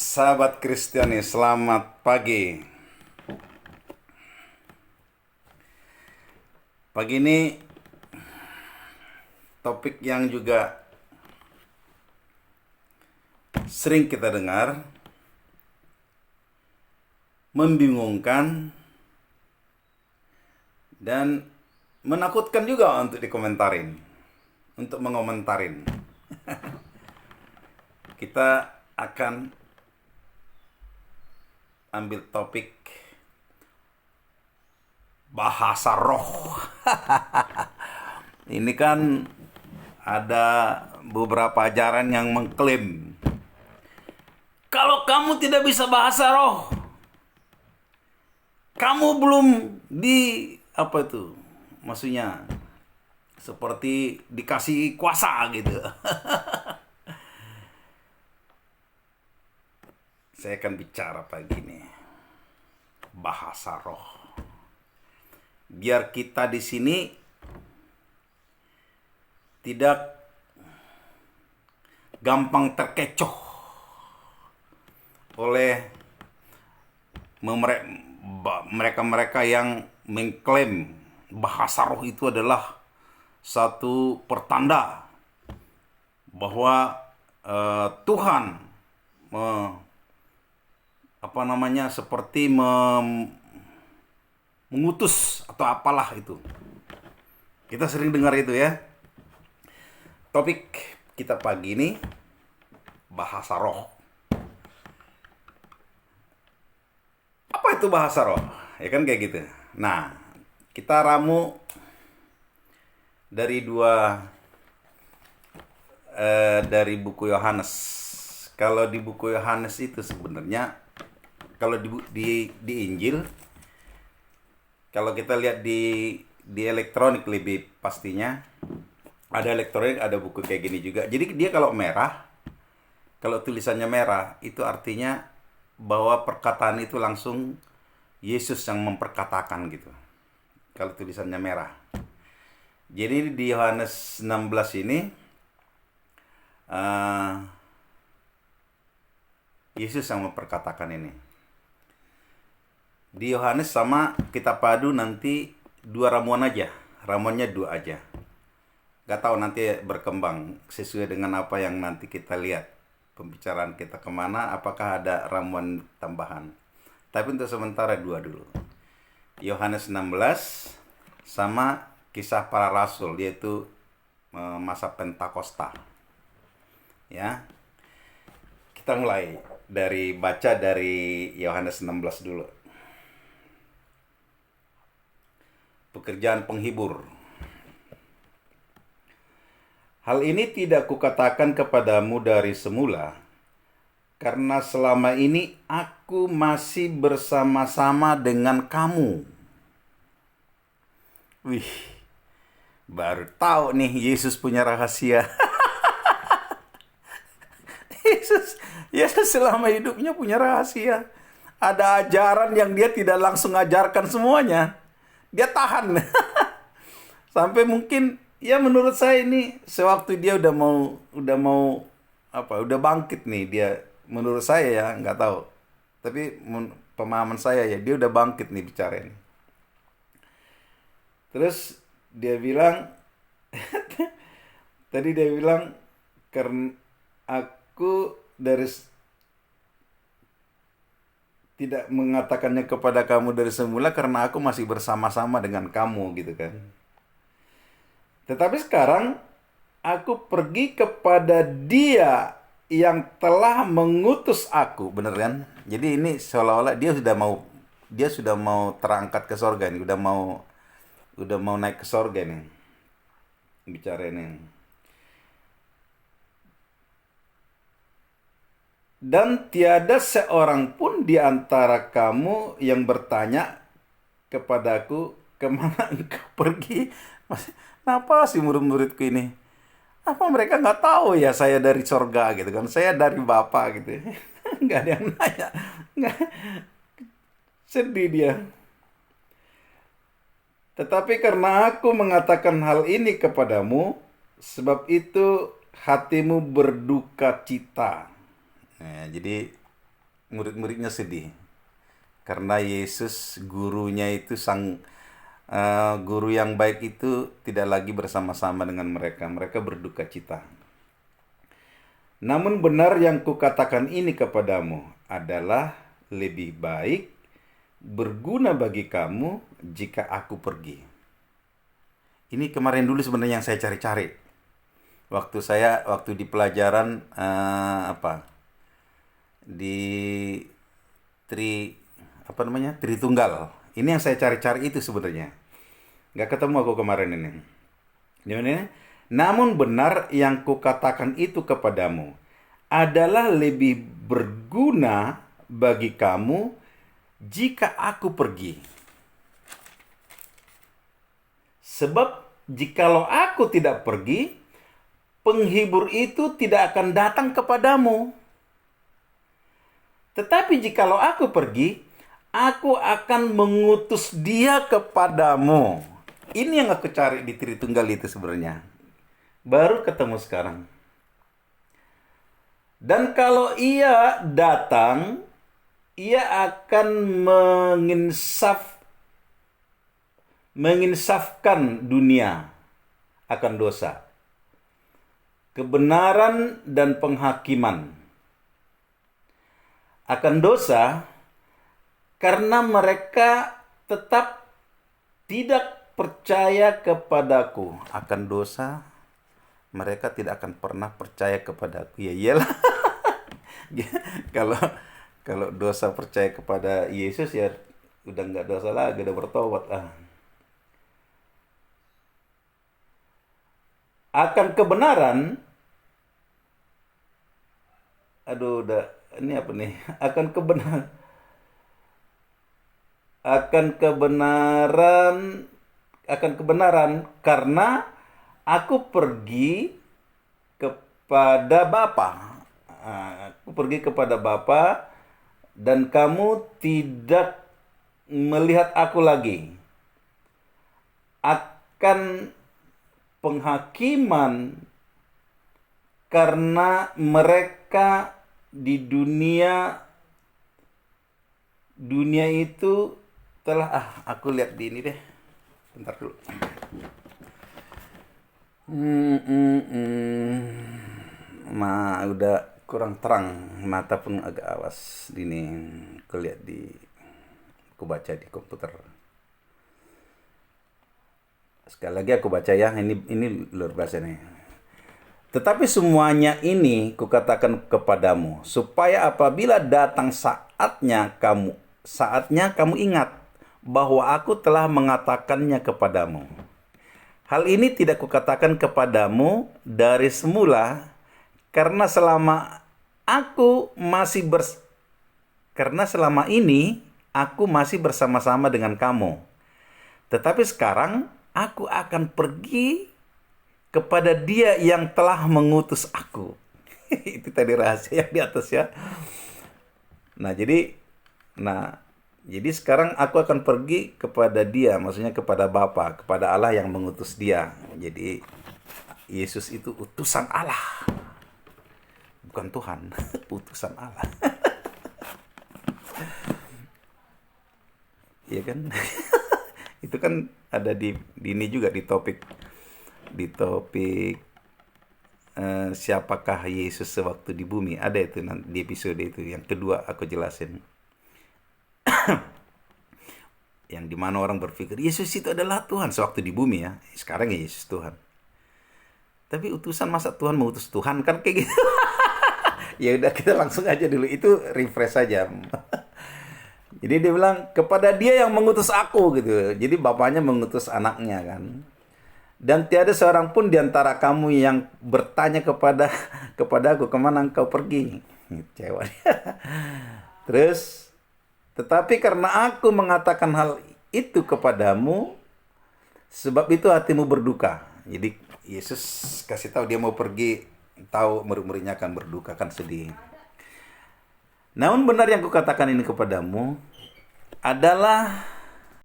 Sahabat Kristiani, selamat pagi. Pagi ini topik yang juga sering kita dengar, membingungkan dan menakutkan juga untuk dikomentarin, untuk mengomentarin. Kita akan ambil topik bahasa roh. Ini kan ada beberapa ajaran yang mengklaim kalau kamu tidak bisa bahasa roh, kamu belum apa itu? Maksudnya seperti dikasih kuasa gitu. Saya akan bicara pagi ini bahasa roh. Biar kita di sini tidak gampang terkecoh oleh mereka-mereka yang mengklaim bahasa roh itu adalah satu pertanda bahwa Tuhan seperti mengutus atau apalah itu. Kita sering dengar itu ya. Topik kita pagi ini bahasa roh. Apa itu bahasa roh? Ya kan kayak gitu. Nah, kita ramu dari dari buku Yohanes. Kalau di buku Yohanes itu sebenarnya, kalau di Injil, kalau kita lihat di elektronik lebih pastinya, ada elektronik, ada buku kayak gini juga. Jadi dia kalau merah, kalau tulisannya merah, itu artinya bahwa perkataan itu langsung Yesus yang memperkatakan gitu. Kalau tulisannya merah. Jadi di Yohanes 16 ini, Yesus yang memperkatakan ini. Di Yohanes sama kita padu nanti 2 ramuan aja. Ramuannya 2 aja. Gak tahu nanti berkembang sesuai dengan apa yang nanti kita lihat. Pembicaraan kita kemana, apakah ada ramuan tambahan. Tapi untuk sementara 2 dulu. Yohanes 16 sama kisah para rasul, yaitu masa Pentakosta. Ya. Kita mulai baca dari Yohanes 16 dulu. Pekerjaan penghibur. Hal ini tidak kukatakan kepadamu dari semula, karena selama ini aku masih bersama-sama dengan kamu. Wih, baru tahu nih Yesus punya rahasia. Yesus selama hidupnya punya rahasia. Ada ajaran yang dia tidak langsung ajarkan semuanya. Dia tahan. Sampai mungkin ya menurut saya ini sewaktu dia udah bangkit nih dia, menurut saya ya, nggak tahu. Tapi pemahaman saya ya, dia udah bangkit nih bicara ini. Terus dia bilang tadi dia bilang, karena aku tidak mengatakannya kepada kamu dari semula karena aku masih bersama-sama dengan kamu gitu kan. Tetapi sekarang aku pergi kepada Dia yang telah mengutus aku, bener kan? Jadi ini seolah-olah dia sudah mau terangkat ke sorga nih, udah mau naik ke sorga nih. Bicara ini. Dan tiada seorang pun di antara kamu yang bertanya kepadaku, kemana engkau pergi? Kenapa sih murid-muridku ini? Apa mereka nggak tahu ya saya dari sorga gitu kan? Saya dari Bapa gitu. Nggak ada yang nanya. Nggak. Sedih dia. Tetapi karena aku mengatakan hal ini kepadamu, sebab itu hatimu berduka cita. Nah, jadi murid-muridnya sedih. Karena Yesus gurunya itu guru yang baik itu tidak lagi bersama-sama dengan mereka. Mereka berduka cita. Namun benar yang kukatakan ini kepadamu adalah lebih baik berguna bagi kamu jika aku pergi. Ini kemarin dulu sebenarnya yang saya cari-cari. Waktu di pelajaran di Tritunggal. Ini yang saya cari-cari itu sebenarnya. Nggak ketemu aku kemarin ini. Gimana? Namun benar yang kukatakan itu kepadamu adalah lebih berguna bagi kamu jika aku pergi. Sebab jikalau aku tidak pergi, penghibur itu tidak akan datang kepadamu. Tetapi jikalau aku pergi, aku akan mengutus dia kepadamu. Ini yang aku cari di Tritunggal itu sebenarnya. Baru ketemu sekarang. Dan kalau ia datang, ia akan menginsafkan dunia akan dosa, kebenaran dan penghakiman. Akan dosa karena mereka tetap tidak percaya kepadaku. Akan dosa mereka tidak akan pernah percaya kepadaku. Ya iyalah. Kalau dosa percaya kepada Yesus ya udah nggak dosa lagi, udah bertobat lah. Akan kebenaran, ini apa nih? Akan kebenaran karena aku pergi kepada Bapa. Aku pergi kepada Bapa dan kamu tidak melihat aku lagi. Akan penghakiman karena mereka di dunia itu telah aku lihat di ini deh. Bentar dulu. Udah kurang terang, mata pun agak awas ini. Aku baca di komputer. Sekali lagi aku baca ya, ini luar biasa nih. Tetapi semuanya ini kukatakan kepadamu, supaya apabila datang saatnya kamu ingat bahwa aku telah mengatakannya kepadamu. Hal ini tidak kukatakan kepadamu dari semula, karena selama ini aku masih bersama-sama dengan kamu. Tetapi sekarang aku akan pergi kepada Dia yang telah mengutus aku. Itu tadi rahasia yang di atas ya. Jadi sekarang aku akan pergi kepada Dia, maksudnya kepada Bapa, kepada Allah yang mengutus Dia. Jadi Yesus itu utusan Allah. Bukan Tuhan, utusan Allah. Iya kan? Itu kan ada di ini juga di topik siapakah Yesus sewaktu di bumi. Ada itu di episode itu yang kedua aku jelasin. Yang dimana orang berpikir Yesus itu adalah Tuhan sewaktu di bumi ya. Sekarang ya Yesus Tuhan. Tapi utusan, masa Tuhan mengutus Tuhan kan kayak gitu. Ya udah kita langsung aja dulu, itu refresh saja. Jadi dia bilang kepada Dia yang mengutus aku gitu. Jadi Bapaknya mengutus anaknya kan. Dan tiada seorang pun di antara kamu yang bertanya kepadaku, kemana engkau pergi? Kecewa dia. Terus, tetapi karena aku mengatakan hal itu kepadamu, sebab itu hatimu berduka. Jadi Yesus kasih tahu dia mau pergi, tahu murid-muridnya akan berduka, akan sedih. Namun benar yang kukatakan ini kepadamu adalah